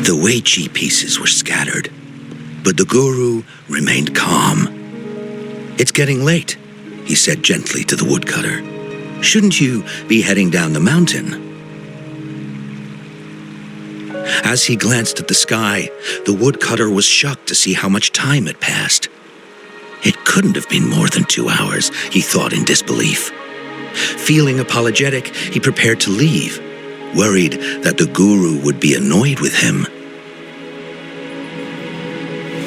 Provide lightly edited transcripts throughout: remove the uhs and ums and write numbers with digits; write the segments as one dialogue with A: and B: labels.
A: The Weiqi pieces were scattered, but the guru remained calm. "It's getting late," he said gently to the woodcutter. "Shouldn't you be heading down the mountain?" As he glanced at the sky, the woodcutter was shocked to see how much time had passed. It couldn't have been more than 2 hours, he thought in disbelief. Feeling apologetic, he prepared to leave, worried that the guru would be annoyed with him.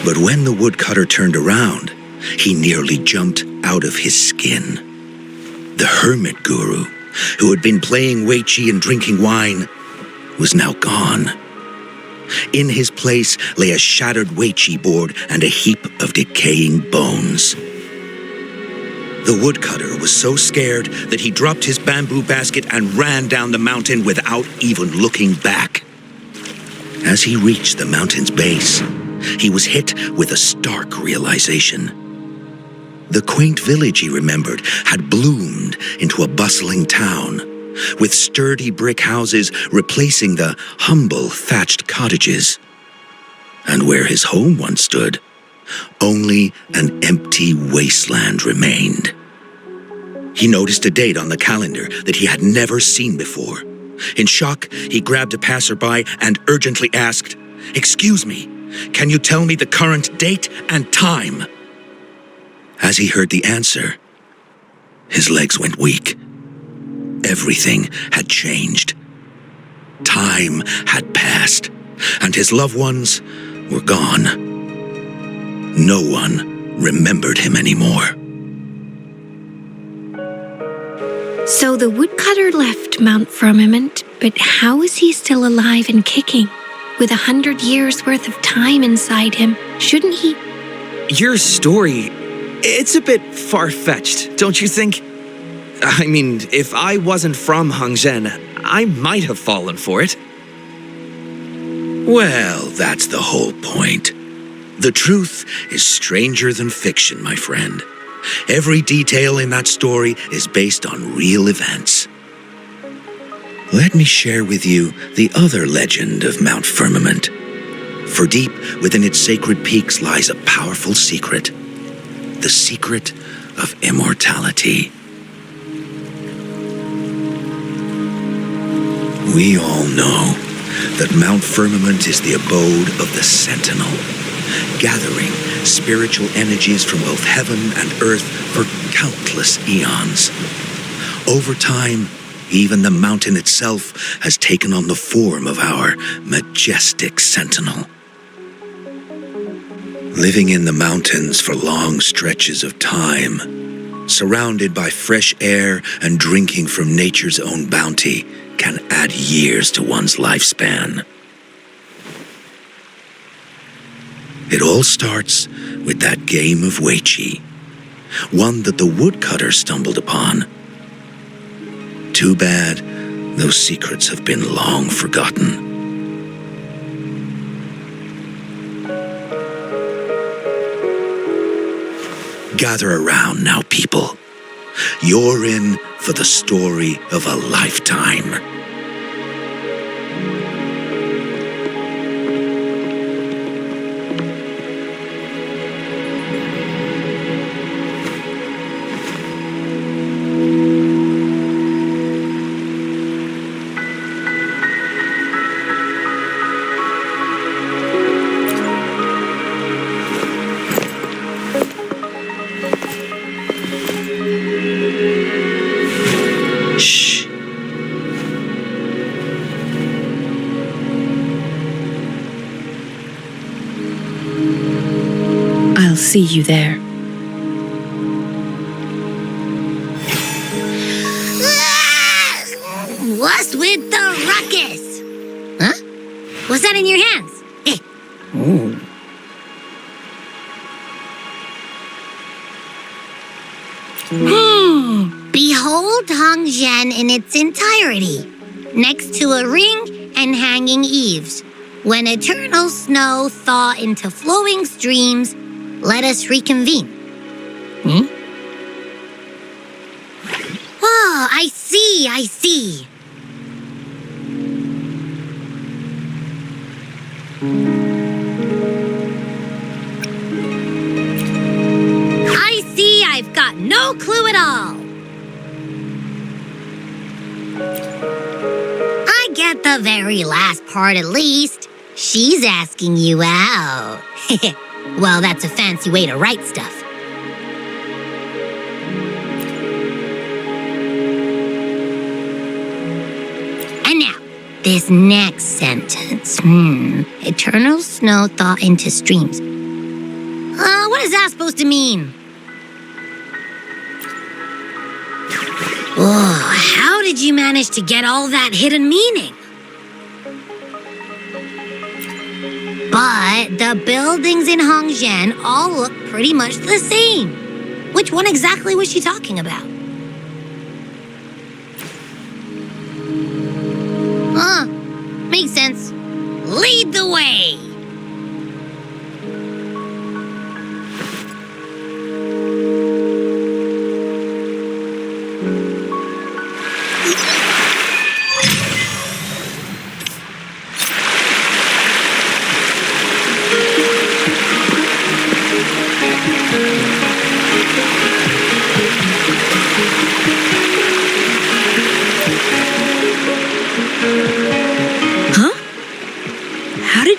A: But when the woodcutter turned around, he nearly jumped out of his skin. The hermit guru, who had been playing Weiqi and drinking wine, was now gone. In his place lay a shattered Weiqi board and a heap of decaying bones. The woodcutter was so scared that he dropped his bamboo basket and ran down the mountain without even looking back. As he reached the mountain's base, he was hit with a stark realization. The quaint village he remembered had bloomed into a bustling town, with sturdy brick houses replacing the humble thatched cottages. And where his home once stood, only an empty wasteland remained. He noticed a date on the calendar that he had never seen before. In shock, he grabbed a passerby and urgently asked, "Excuse me, can you tell me the current date and time?" As he heard the answer, his legs went weak. Everything had changed. Time had passed, and his loved ones were gone. No one remembered him anymore.
B: So the woodcutter left Mount Firmament, but how is he still alive and kicking? With 100 years worth of time inside him, shouldn't he?
C: Your story, it's a bit far-fetched, don't you think? I mean, if I wasn't from Hongzhen, I might have fallen for it.
A: Well, that's the whole point. The truth is stranger than fiction, my friend. Every detail in that story is based on real events. Let me share with you the other legend of Mount Firmament. For deep within its sacred peaks lies a powerful secret. The secret of immortality. We all know that Mount Firmament is the abode of the Sentinel, gathering spiritual energies from both heaven and earth for countless eons. Over time, even the mountain itself has taken on the form of our majestic sentinel. Living in the mountains for long stretches of time, surrounded by fresh air and drinking from nature's own bounty, can add years to one's lifespan. It all starts with that game of Weiqi, one that the woodcutter stumbled upon. Too bad those secrets have been long forgotten. Gather around now, people. You're in for the story of a lifetime.
B: I'll see you there.
D: What's with the ruckus? Huh? What's that in your hands?
C: Ooh.
D: Behold Hongzhen in its entirety, next to a ring and hanging eaves. When eternal snow thaw into flowing streams, let us reconvene. Oh, I see, I see. I see I've got no clue at all. I get the very last part at least. She's asking you out. Well, that's a fancy way to write stuff. And now, this next sentence. Eternal snow thaw into streams. What is that supposed to mean? Oh, how did you manage to get all that hidden meaning? But the buildings in Hongzhen all look pretty much the same. Which one exactly was she talking about? Makes sense. Lead the way!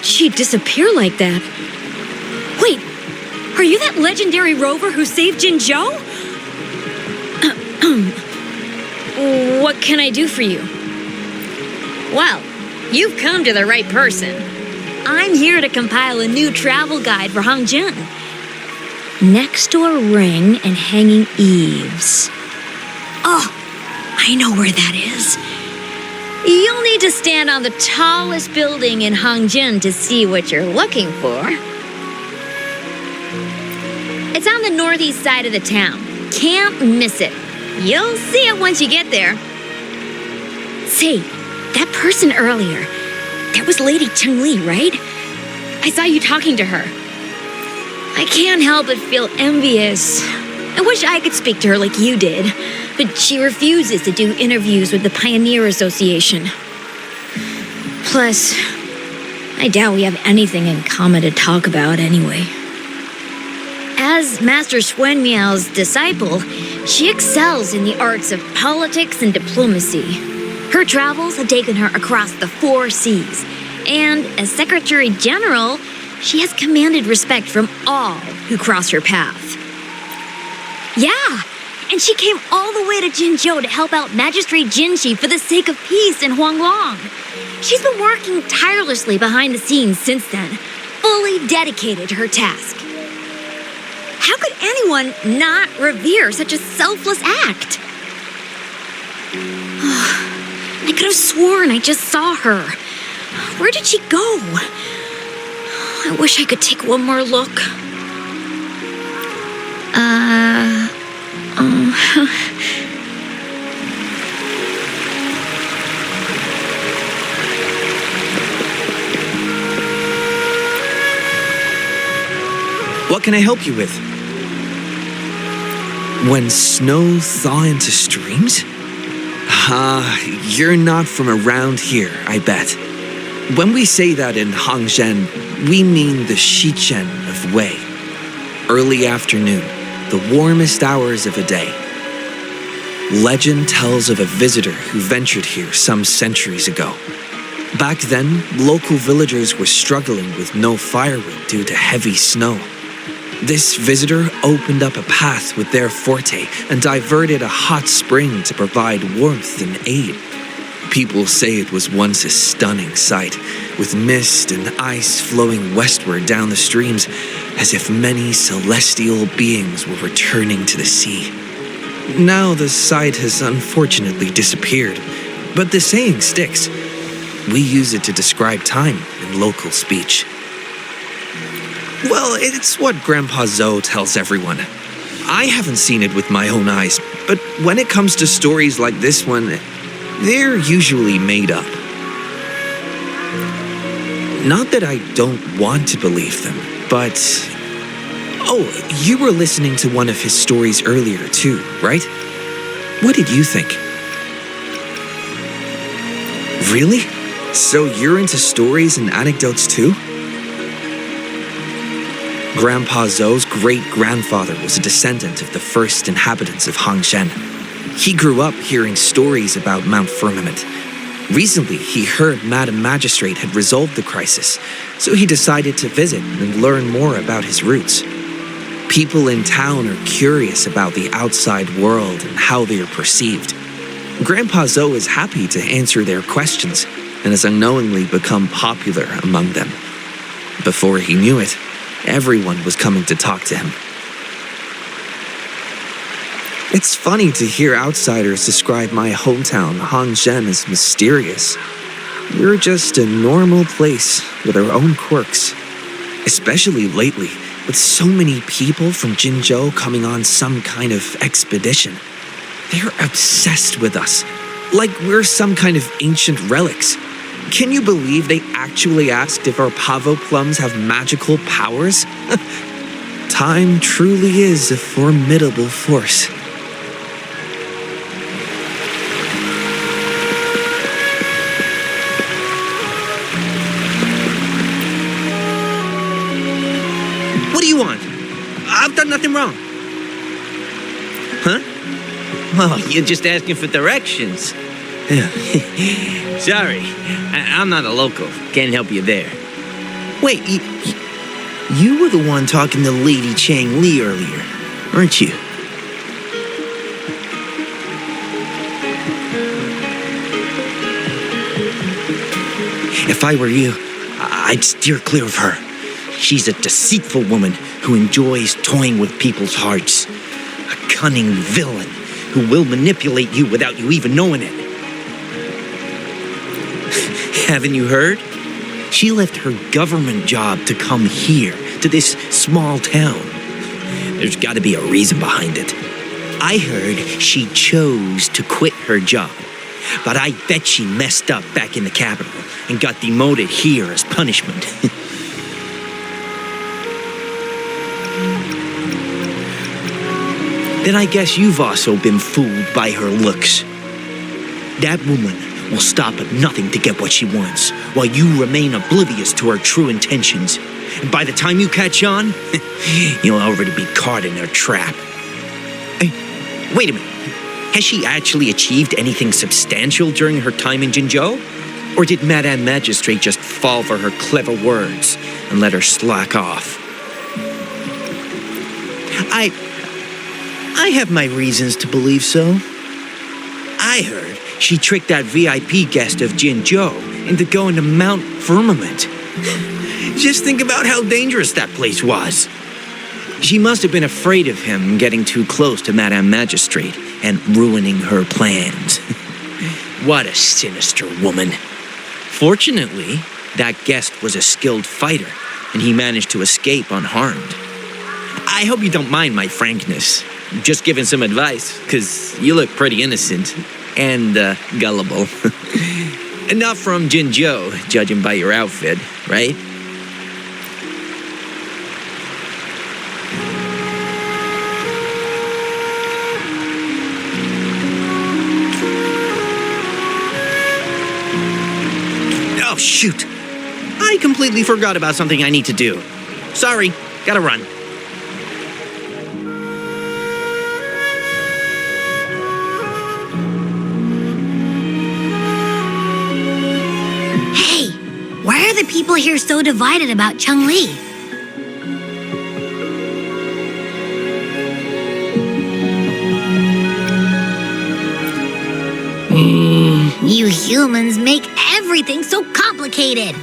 E: She disappear like that? Wait, are you that legendary rover who saved Jinzhou? What can I do for you? Well, you've come to the right person. I'm here to compile a new travel guide for Hongzhen. Next to a ring and hanging eaves. Oh, I know where that is. You'll need to stand on the tallest building in Hongzhen to see what you're looking for. It's on the northeast side of the town. Can't miss it. You'll see it once you get there. Say, that person earlier, that was Lady Cheng-Li, right? I saw you talking to her. I can't help but feel envious. I wish I could speak to her like you did, but she refuses to do interviews with the Pioneer Association. Plus, I doubt we have anything in common to talk about anyway. As Master Xuan Miao's disciple, she excels in the arts of politics and diplomacy. Her travels have taken her across the 4 seas, and as Secretary General, she has commanded respect from all who cross her path. Yeah, and she came all the way to Jinzhou to help out Magistrate Jinshi for the sake of peace in Huanglong. She's been working tirelessly behind the scenes since then, fully dedicated to her task. How could anyone not revere such a selfless act? I could have sworn I just saw her. Where did she go? I wish I could take one more look.
C: What can I help you with? When snow thaw into streams? You're not from around here, I bet. When we say that in Hongzhen, we mean the Shichen of Wei. Early afternoon, the warmest hours of a day. Legend tells of a visitor who ventured here some centuries ago. Back then, local villagers were struggling with no firewood due to heavy snow. This visitor opened up a path with their forte and diverted a hot spring to provide warmth and aid. People say it was once a stunning sight, with mist and ice flowing westward down the streams, as if many celestial beings were returning to the sea. Now the sight has unfortunately disappeared, but the saying sticks. We use it to describe time in local speech. Well, it's what Grandpa Zoe tells everyone. I haven't seen it with my own eyes, but when it comes to stories like this one, they're usually made up. Not that I don't want to believe them, but... Oh, you were listening to one of his stories earlier too, right? What did you think? Really? So you're into stories and anecdotes too? Grandpa Zhou's great-grandfather was a descendant of the first inhabitants of Hongzhen. He grew up hearing stories about Mount Firmament. Recently, he heard Madam Magistrate had resolved the crisis, so he decided to visit and learn more about his roots. People in town are curious about the outside world and how they are perceived. Grandpa Zhou is happy to answer their questions and has unknowingly become popular among them. Before he knew it, everyone was coming to talk to him. It's funny to hear outsiders describe my hometown, Hongzhen, as mysterious. We're just a normal place with our own quirks. Especially lately, with so many people from Jinzhou coming on some kind of expedition. They're obsessed with us, like we're some kind of ancient relics. Can you believe they actually asked if our pavo plums have magical powers? Time truly is a formidable force.
F: What do you want? I've done nothing wrong. Huh? Oh, you're just asking for directions. Sorry, I'm not a local. Can't help you there. Wait, you were the one talking to Lady Chang Li earlier, aren't you? If I were you, I'd steer clear of her. She's a deceitful woman who enjoys toying with people's hearts. A cunning villain who will manipulate you without you even knowing it. Haven't you heard? She left her government job to come here, to this small town. There's got to be a reason behind it. I heard she chose to quit her job, but I bet she messed up back in the capital and got demoted here as punishment. Then I guess you've also been fooled by her looks. That woman will stop at nothing to get what she wants, while you remain oblivious to her true intentions. And by the time you catch on, you'll already be caught in her trap. Hey, wait a minute. Has she actually achieved anything substantial during her time in Jinzhou? Or did Madame Magistrate just fall for her clever words and let her slack off? I have my reasons to believe so. I heard she tricked that VIP guest of Jinzhou into going to Mount Firmament. Just think about how dangerous that place was. She must have been afraid of him getting too close to Madame Magistrate and ruining her plans. What a sinister woman. Fortunately, that guest was a skilled fighter, and he managed to escape unharmed. I hope you don't mind my frankness. Just giving some advice, because you look pretty innocent and gullible. And not from Jinzhou, judging by your outfit, right? Oh, shoot. I completely forgot about something I need to do. Sorry, gotta run.
D: Hey, why are the people here so divided about Cheng Li? You humans make everything so complicated.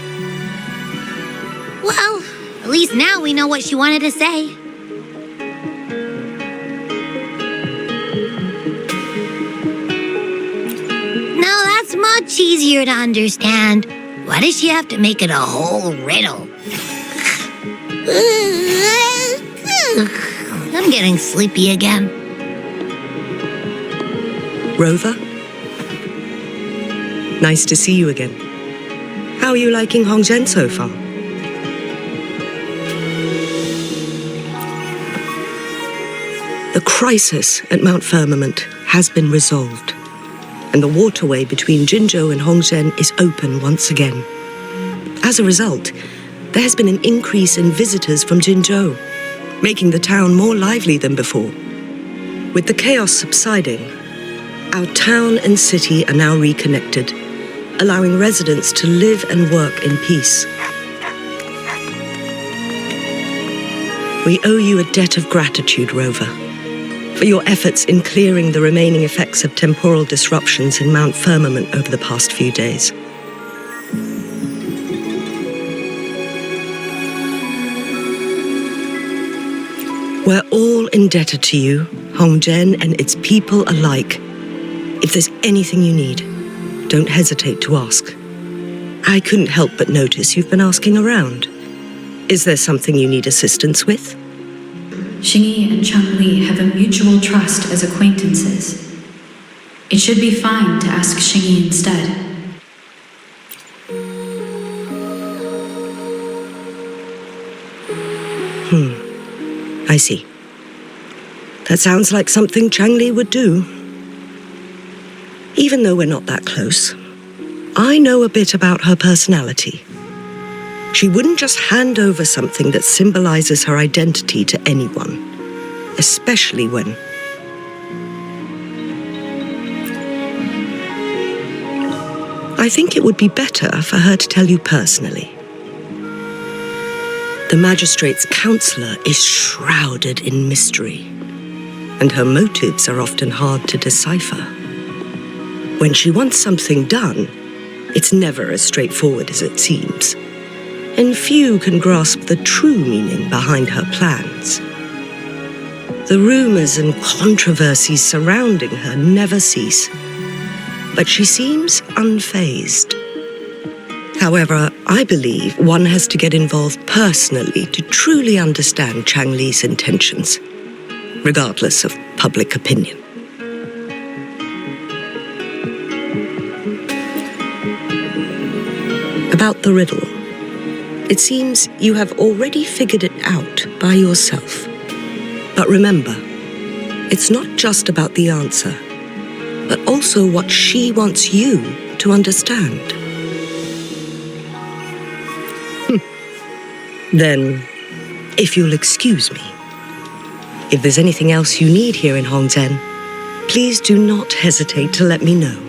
D: Well, at least now we know what she wanted to say. Now that's much easier to understand. Why does she have to make it a whole riddle? I'm getting sleepy again.
G: Rover? Nice to see you again. How are you liking Hongzhen so far? The crisis at Mount Firmament has been resolved, and the waterway between Jinzhou and Hongzhen is open once again. As a result, there has been an increase in visitors from Jinzhou, making the town more lively than before. With the chaos subsiding, our town and city are now reconnected, allowing residents to live and work in peace. We owe you a debt of gratitude, Rover, for your efforts in clearing the remaining effects of temporal disruptions in Mount Firmament over the past few days. We're all indebted to you, Hongzhen and its people alike. If there's anything you need, don't hesitate to ask. I couldn't help but notice you've been asking around. Is there something you need assistance with?
H: Xingyi and Changli have a mutual trust as acquaintances. It should be fine to ask Xingyi instead.
G: I see. That sounds like something Changli would do. Even though we're not that close, I know a bit about her personality. She wouldn't just hand over something that symbolizes her identity to anyone, especially when... I think it would be better for her to tell you personally. The magistrate's counselor is shrouded in mystery, and her motives are often hard to decipher. When she wants something done, it's never as straightforward as it seems, and few can grasp the true meaning behind her plans. The rumors and controversies surrounding her never cease, but she seems unfazed. However, I believe one has to get involved personally to truly understand Changli's intentions, regardless of public opinion. About the riddle, it seems you have already figured it out by yourself. But remember, it's not just about the answer, but also what she wants you to understand. Then, if you'll excuse me, if there's anything else you need here in Hongzhen, please do not hesitate to let me know.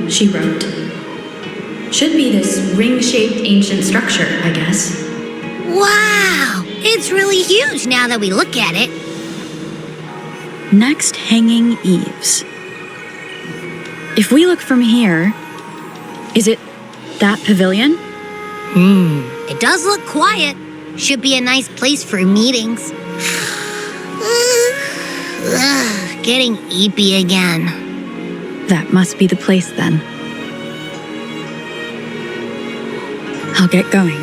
H: She wrote. Should be this ring-shaped ancient structure, I guess.
D: Wow! It's really huge now that we look at it.
I: Next, hanging eaves. If we look from here, is it that pavilion?
D: It does look quiet. Should be a nice place for meetings. Getting eepy again.
I: That must be the place then. I'll get going.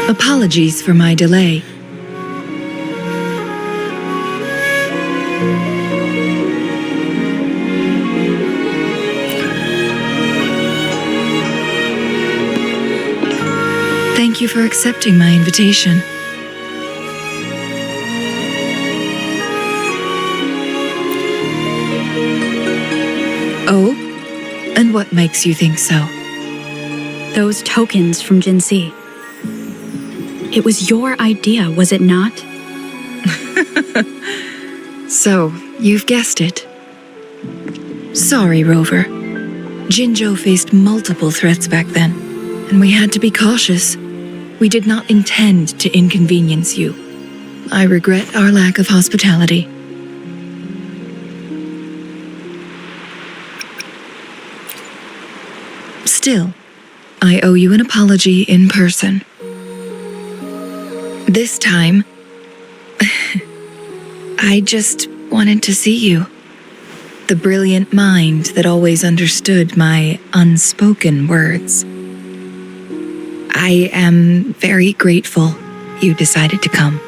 J: Apologies for my delay. Thank you for accepting my invitation. Oh? And what makes you think so?
I: Those tokens from Jinsi. It was your idea, was it not?
J: So, you've guessed it. Sorry, Rover. Jinzhou faced multiple threats back then, and we had to be cautious. We did not intend to inconvenience you. I regret our lack of hospitality. Still, I owe you an apology in person. This time, I just wanted to see you. The brilliant mind that always understood my unspoken words. I am very grateful you decided to come.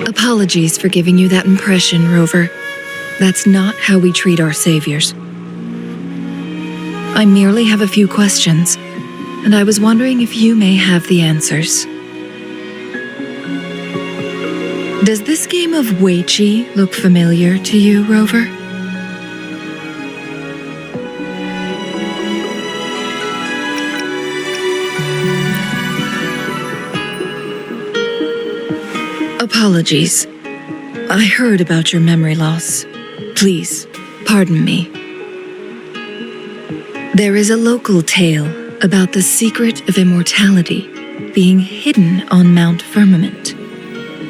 J: Apologies for giving you that impression, Rover. That's not how we treat our saviors. I merely have a few questions, and I was wondering if you may have the answers. Does this game of Weiqi look familiar to you, Rover? Apologies. I heard about your memory loss. Please, pardon me. There is a local tale about the secret of immortality being hidden on Mount Firmament.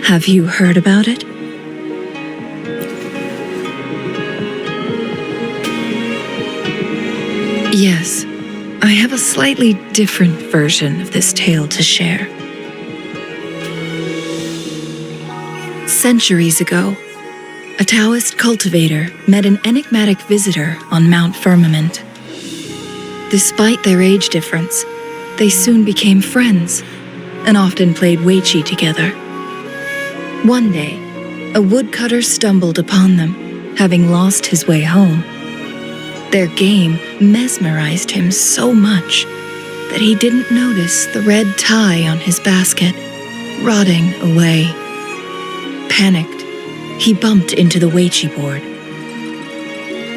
J: Have you heard about it? Yes, I have a slightly different version of this tale to share. Centuries ago, a Taoist cultivator met an enigmatic visitor on Mount Firmament. Despite their age difference, they soon became friends and often played Weiqi together. One day, a woodcutter stumbled upon them, having lost his way home. Their game mesmerized him so much that he didn't notice the red tie on his basket rotting away. Panicked, he bumped into the Weiqi board.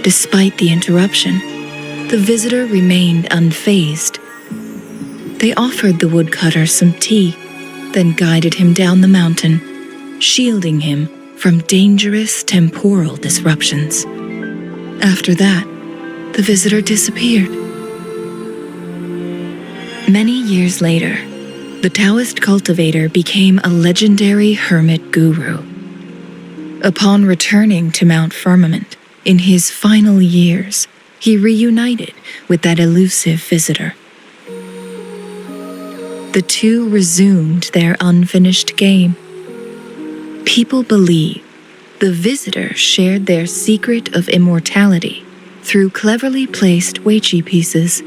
J: Despite the interruption, the visitor remained unfazed. They offered the woodcutter some tea, then guided him down the mountain, shielding him from dangerous temporal disruptions. After that, the visitor disappeared. Many years later, the Taoist cultivator became a legendary hermit guru. Upon returning to Mount Firmament in his final years, he reunited with that elusive visitor. The two resumed their unfinished game. People believe the visitor shared their secret of immortality through cleverly placed Weiqi pieces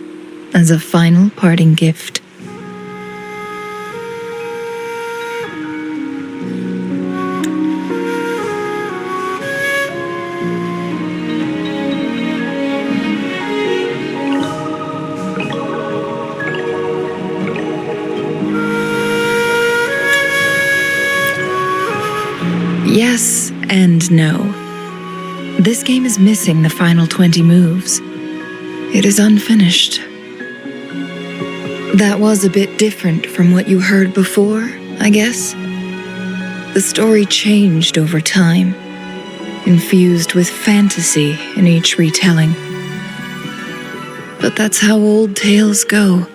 J: as a final parting gift. Yes and no. This game is missing the final 20 moves. It is unfinished. That was a bit different from what you heard before, I guess. The story changed over time, infused with fantasy in each retelling. But that's how old tales go,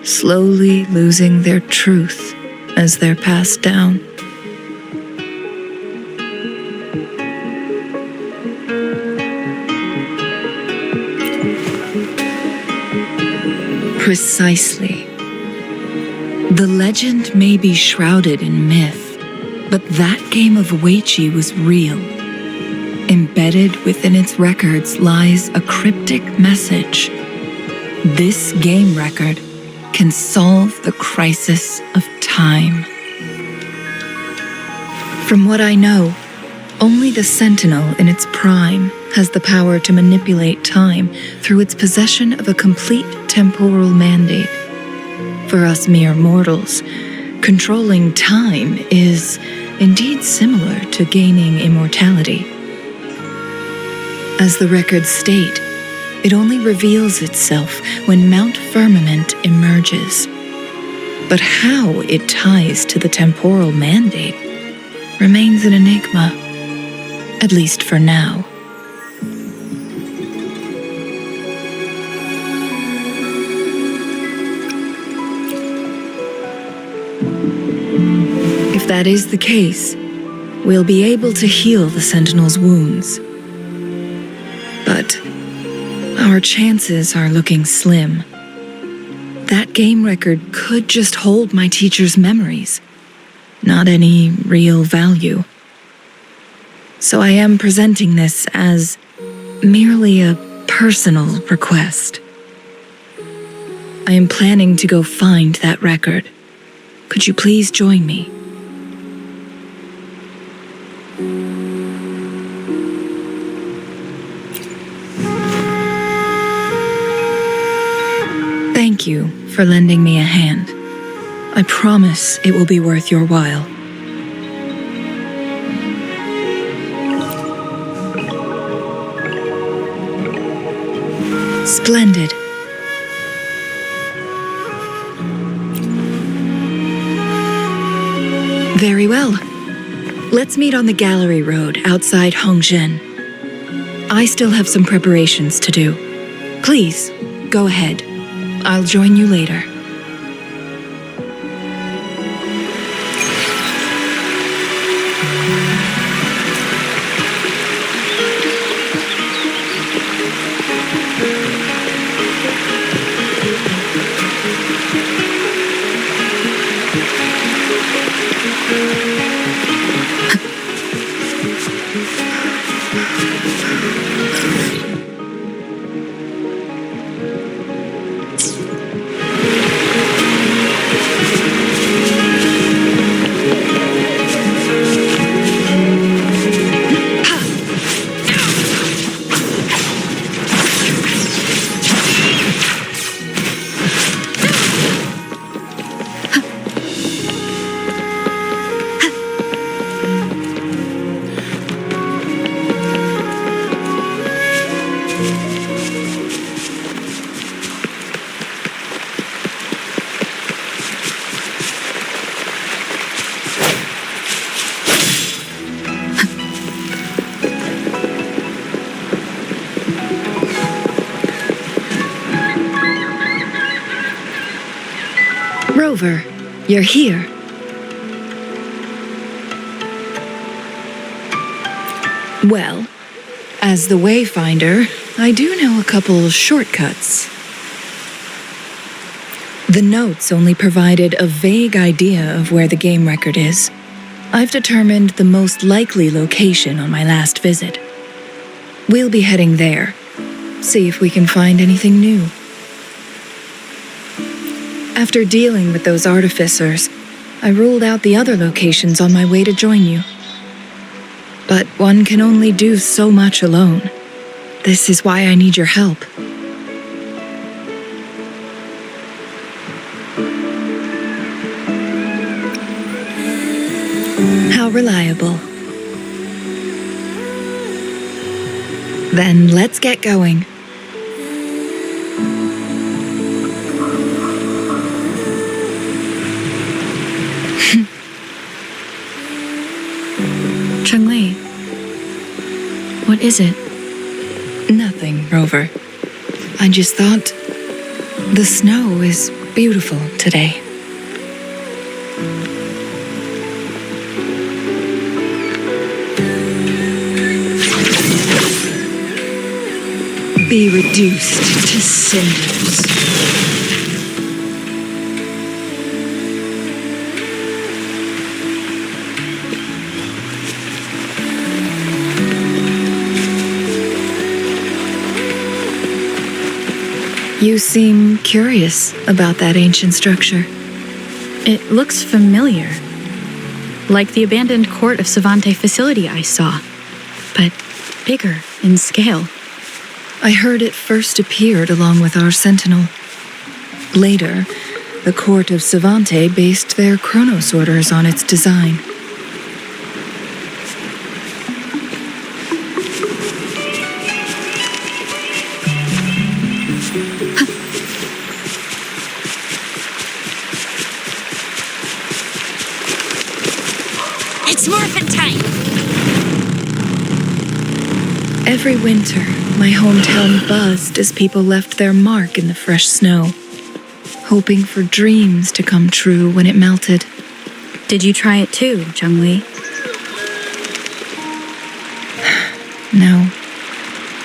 J: slowly losing their truth as they're passed down. Precisely. The legend may be shrouded in myth, but that game of Weiqi was real. Embedded within its records lies a cryptic message. This game record can solve the crisis of time. From what I know, only the Sentinel in its prime has the power to manipulate time through its possession of a complete temporal mandate. For us mere mortals, controlling time is indeed similar to gaining immortality. As the records state, it only reveals itself when Mount Firmament emerges. But how it ties to the temporal mandate remains an enigma, at least for now. that is the case, we'll be able to heal the Sentinel's wounds. But our chances are looking slim. That game record could just hold my teacher's memories, not any real value. So I am presenting this as merely a personal request. I am planning to go find that record. Could you please join me? Thank you for lending me a hand. I promise it will be worth your while. Splendid. Very well. Let's meet on the gallery road outside Hongzhen. I still have some preparations to do. Please, go ahead. I'll join you later. Rover, you're here. Well, as the Wayfinder, I do know a couple of shortcuts. The notes only provided a vague idea of where the game record is. I've determined the most likely location on my last visit. We'll be heading there. See if we can find anything new. After dealing with those artificers, I ruled out the other locations on my way to join you. But one can only do so much alone. This is why I need your help. How reliable. Then let's get going.
H: Cheng-Li, what is it?
J: Nothing, Rover. I just thought the snow is beautiful today. Be reduced to cinders. You seem curious about that ancient structure.
H: It looks familiar. Like the abandoned court of Savante facility I saw, but bigger in scale.
J: I heard it first appeared along with our Sentinel. Later, the court of Savante based their Chronos orders on its design.
E: It's morphin' time!
J: Every winter, my hometown buzzed as people left their mark in the fresh snow, hoping for dreams to come true when it melted.
H: Did you try it too, Chun-Li?
J: No.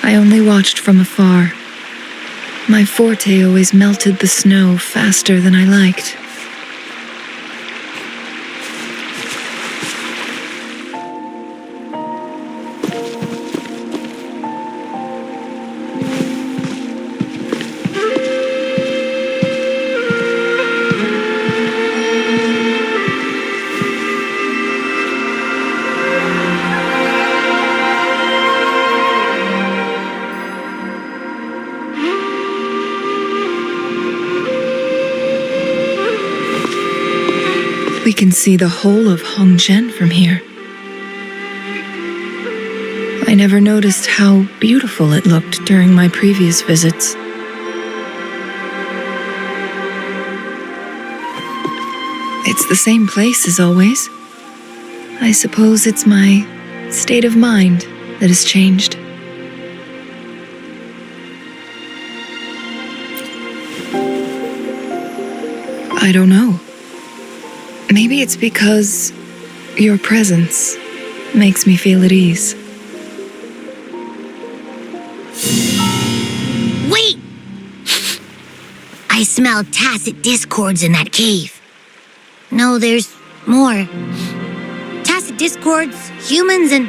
J: I only watched from afar. My forte always melted the snow faster than I liked. We can see the whole of Hongzhen from here. I never noticed how beautiful it looked during my previous visits. It's the same place as always. I suppose it's my state of mind that has changed. I don't know. Maybe it's because your presence makes me feel at ease.
D: Wait! I smell tacit discords in that cave. No, there's more. Tacit discords, humans, and...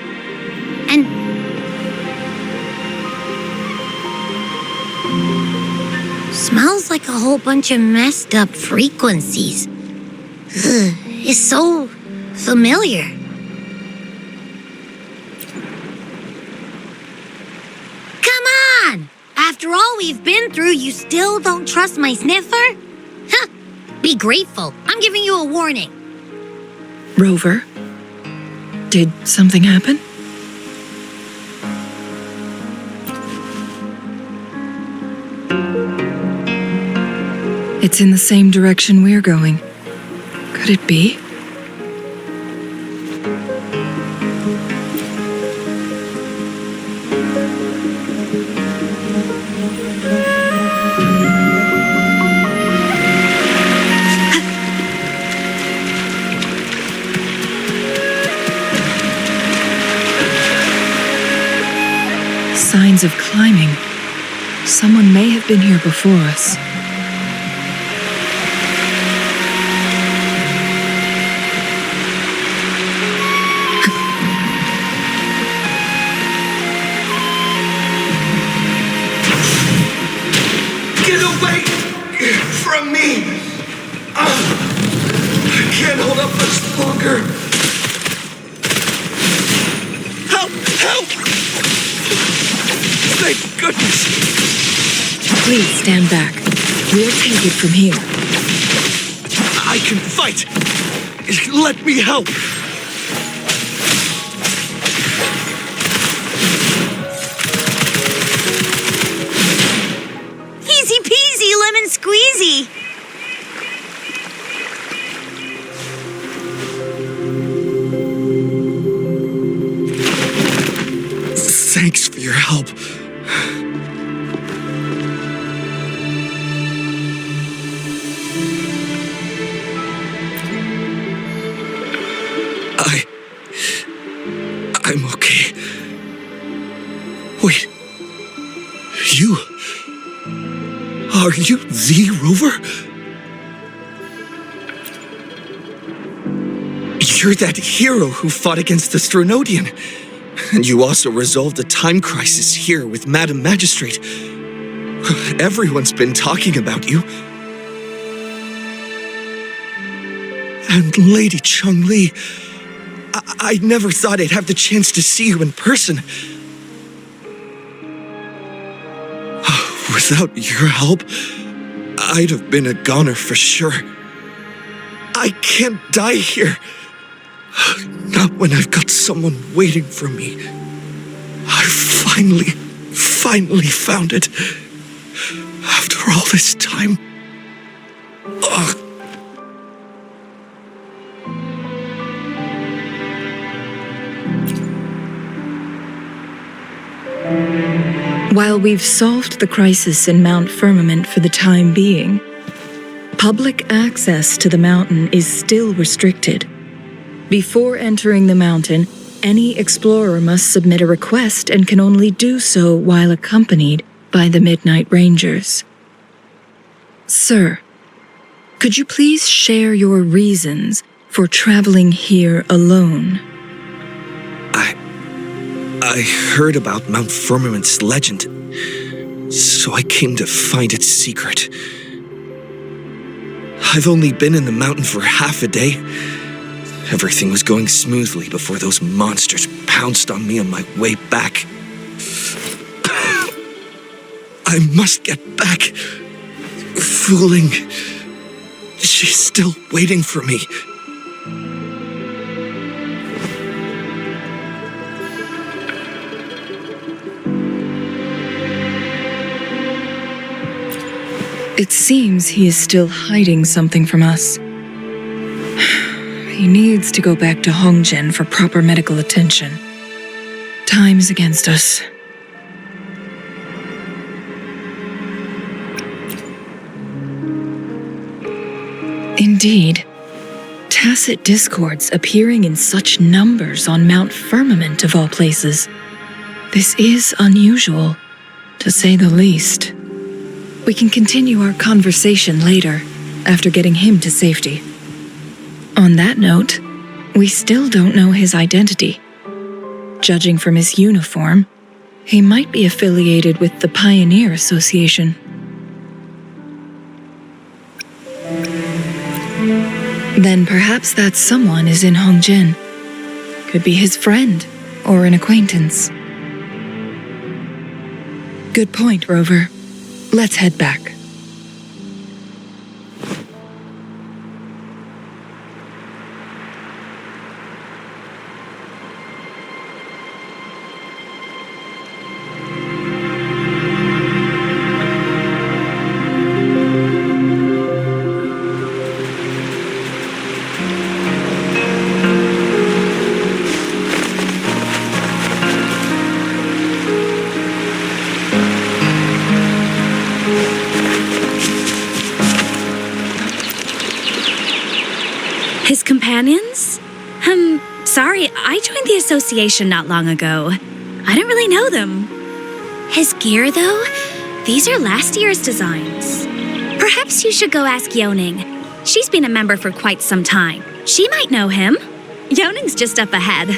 D: Smells like a whole bunch of messed up frequencies. Ugh, it's so familiar. Come on! After all we've been through, you still don't trust my sniffer? Huh! Be grateful. I'm giving you a warning.
J: Rover, did something happen? It's in the same direction we're going. Could it be? Signs of climbing. Someone may have been here before us.
K: Get away from me! I can't hold up much longer. Help! Help! Thank goodness!
J: Please stand back. We'll take it from here.
K: I can fight! Let me help!
E: Easy peasy, lemon squeezy.
K: Thanks for your help. I'm okay. Wait. Are you the Rover? You're that hero who fought against the Stronodian. And you also resolved a time crisis here with Madam Magistrate. Everyone's been talking about you. And Lady Chun-Li, I never thought I'd have the chance to see you in person. Without your help, I'd have been a goner for sure. I can't die here. Not when I've got someone waiting for me. I finally found it. After all this time. Ugh.
J: While we've solved the crisis in Mount Firmament for the time being, public access to the mountain is still restricted. Before entering the mountain, any explorer must submit a request and can only do so while accompanied by the Midnight Rangers. Sir, could you please share your reasons for traveling here alone?
K: I heard about Mount Firmament's legend, so I came to find its secret. I've only been in the mountain for half a day. Everything was going smoothly before those monsters pounced on me on my way back. I must get back. Fuling. She's still waiting for me.
J: It seems he is still hiding something from us. He needs to go back to Hongzhen for proper medical attention. Time's against us. Indeed, tacit discords appearing in such numbers on Mount Firmament of all places. This is unusual, to say the least. We can continue our conversation later, after getting him to safety. On that note, we still don't know his identity. Judging from his uniform, he might be affiliated with the Pioneer Association. Then perhaps that someone is in Hongzhen. Could be his friend or an acquaintance. Good point, Rover. Let's head back.
L: His companions? Sorry, I joined the association not long ago. I don't really know them. His gear, though? These are last year's designs. Perhaps you should go ask Yoning. She's been a member for quite some time. She might know him. Yoning's just up ahead.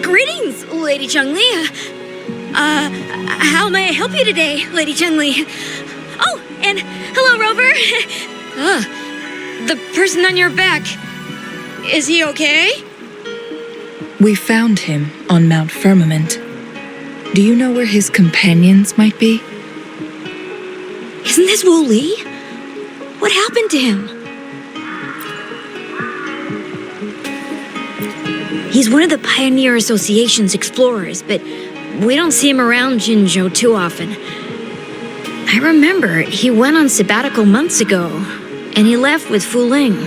E: Greetings, Lady Chungli. How may I help you today, Lady Chungli? Oh, and hello, Rover. The person on your back. Is he okay?
J: We found him on Mount Firmament. Do you know where his companions might be?
E: Isn't this Wu Li? What happened to him? He's one of the Pioneer Association's explorers, but we don't see him around Jinzhou too often. I remember he went on sabbatical months ago, and he left with Fuling.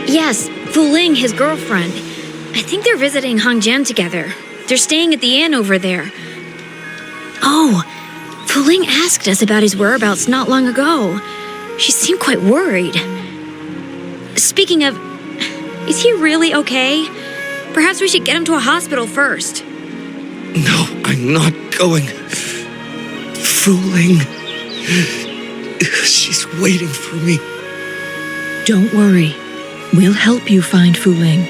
E: Yes, Fuling, his girlfriend. I think they're visiting Hongzhen together. They're staying at the inn over there. Oh, Fuling asked us about his whereabouts not long ago. She seemed quite worried. Speaking of, is he really okay? Perhaps we should get him to a hospital first.
K: No, I'm not going. Fuling. She's waiting for me.
J: Don't worry. We'll help you find Fuling.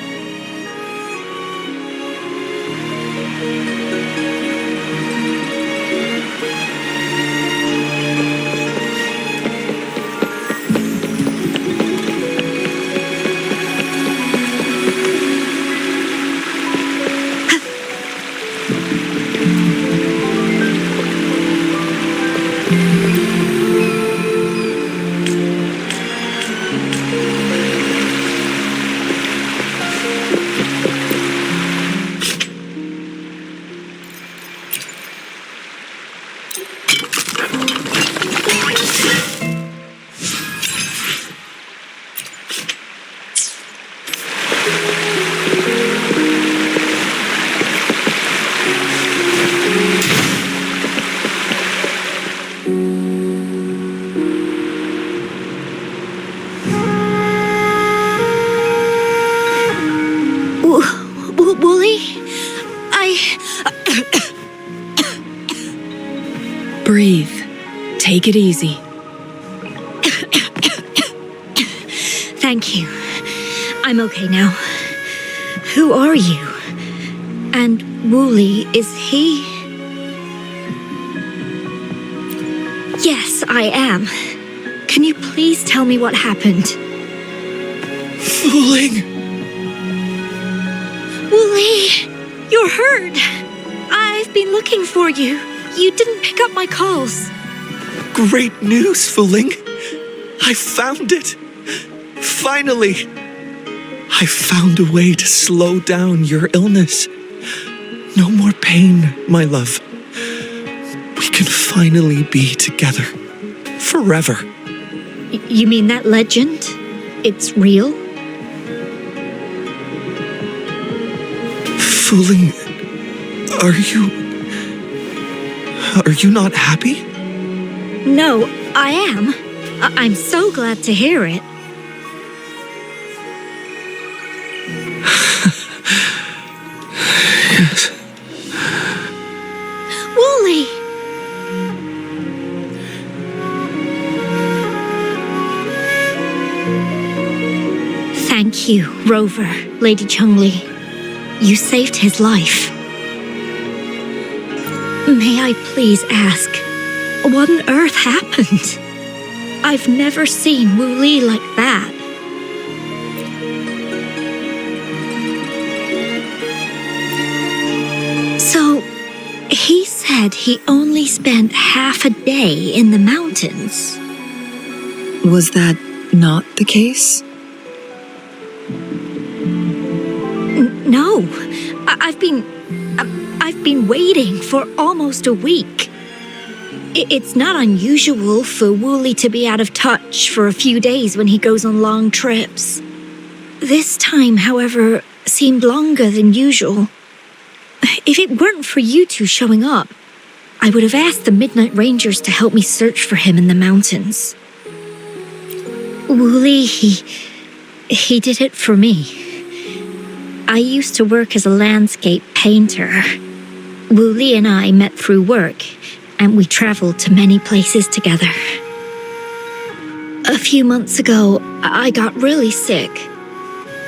J: Take it easy.
E: Thank you. I'm okay now. Who are you? And Wooly, is he? Yes, I am. Can you please tell me what happened?
K: Fuling!
E: Wooly, you're hurt. I've been looking for you. You didn't pick up my calls.
K: Great news, Fuling! I found it! Finally! I found a way to slow down your illness. No more pain, my love. We can finally be together. Forever.
E: You mean that legend? It's real?
K: Fuling, are you not happy?
E: No, I am. I'm so glad to hear it.
K: Yes.
E: Wooly! Thank you, Rover, Lady Chungli. You saved his life. May I please ask, what on earth happened? I've never seen Wooly like that. So, he said he only spent half a day in the mountains.
J: Was that not the case?
E: No, I've been waiting for almost a week. It's not unusual for Wooly to be out of touch for a few days when he goes on long trips. This time, however, seemed longer than usual. If it weren't for you two showing up, I would have asked the Midnight Rangers to help me search for him in the mountains. Wooly, he did it for me. I used to work as a landscape painter. Wooly and I met through work, and we traveled to many places together. A few months ago, I got really sick.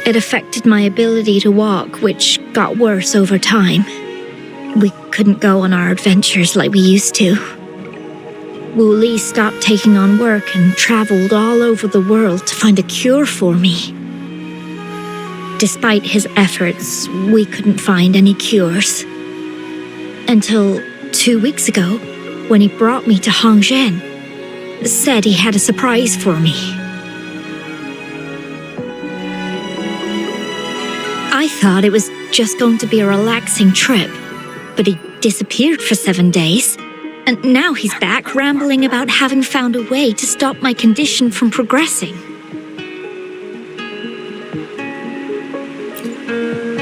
E: It affected my ability to walk, which got worse over time. We couldn't go on our adventures like we used to. Wooly stopped taking on work and traveled all over the world to find a cure for me. Despite his efforts, we couldn't find any cures. Until 2 weeks ago, when he brought me to Hongzhen, said he had a surprise for me. I thought it was just going to be a relaxing trip, but he disappeared for 7 days, and now he's back rambling about having found a way to stop my condition from progressing.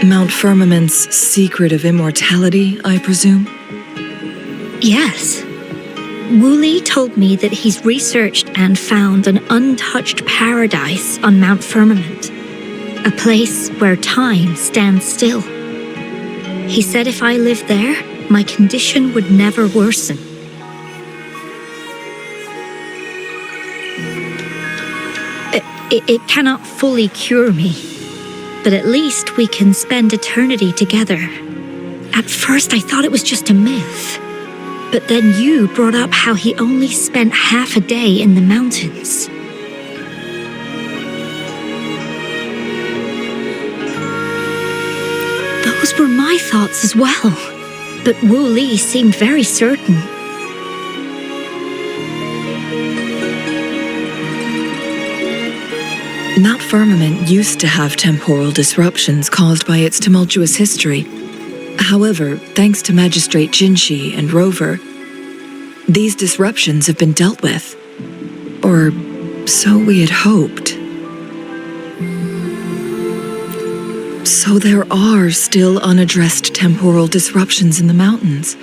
J: Mount Firmament's secret of immortality, I presume?
E: Yes. Wooly told me that he's researched and found an untouched paradise on Mount Firmament, a place where time stands still. He said if I lived there, my condition would never worsen. It cannot fully cure me, but at least we can spend eternity together. At first I thought it was just a myth, but then you brought up how he only spent half a day in the mountains. Those were my thoughts as well, but Wooly seemed very certain.
J: Mount Firmament used to have temporal disruptions caused by its tumultuous history. However, thanks to Magistrate Jinshi and Rover, these disruptions have been dealt with. Or so we had hoped. So there are still unaddressed temporal disruptions in the mountains.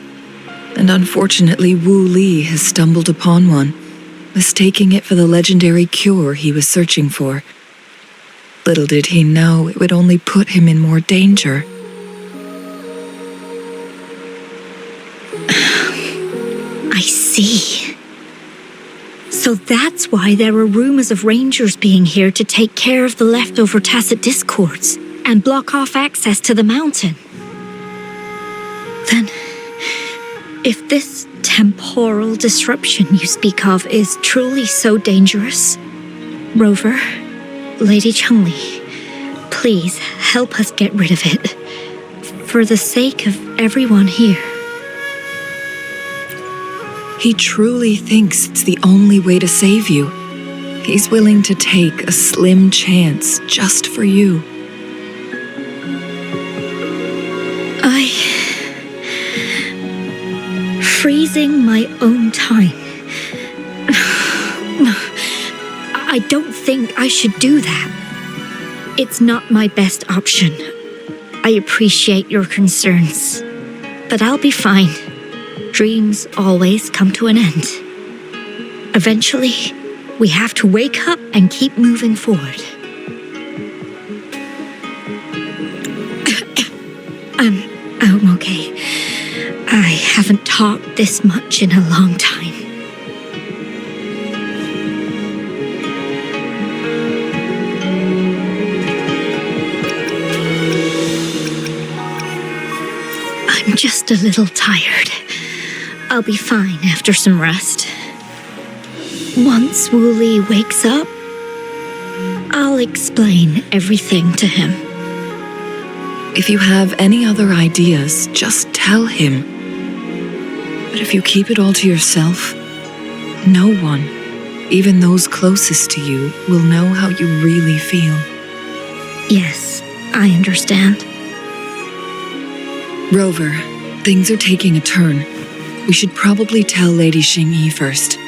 J: And unfortunately, Wooly has stumbled upon one, mistaking it for the legendary cure he was searching for. Little did he know it would only put him in more danger.
E: I see. So that's why there were rumors of rangers being here to take care of the leftover tacit discords and block off access to the mountain. Then, if this temporal disruption you speak of is truly so dangerous, Rover, Lady Chungli, please help us get rid of it, for the sake of everyone here.
J: He truly thinks it's the only way to save you. He's willing to take a slim chance just for you.
E: Freezing my own time. I don't think I should do that. It's not my best option. I appreciate your concerns, but I'll be fine. Dreams always come to an end. Eventually, we have to wake up and keep moving forward. I'm okay. I haven't talked this much in a long time. I'm just a little tired. I'll be fine after some rest. Once Wooly wakes up, I'll explain everything to him.
J: If you have any other ideas, just tell him. But if you keep it all to yourself, no one, even those closest to you, will know how you really feel.
E: Yes, I understand.
J: Rover, things are taking a turn. We should probably tell Lady Xingyi first.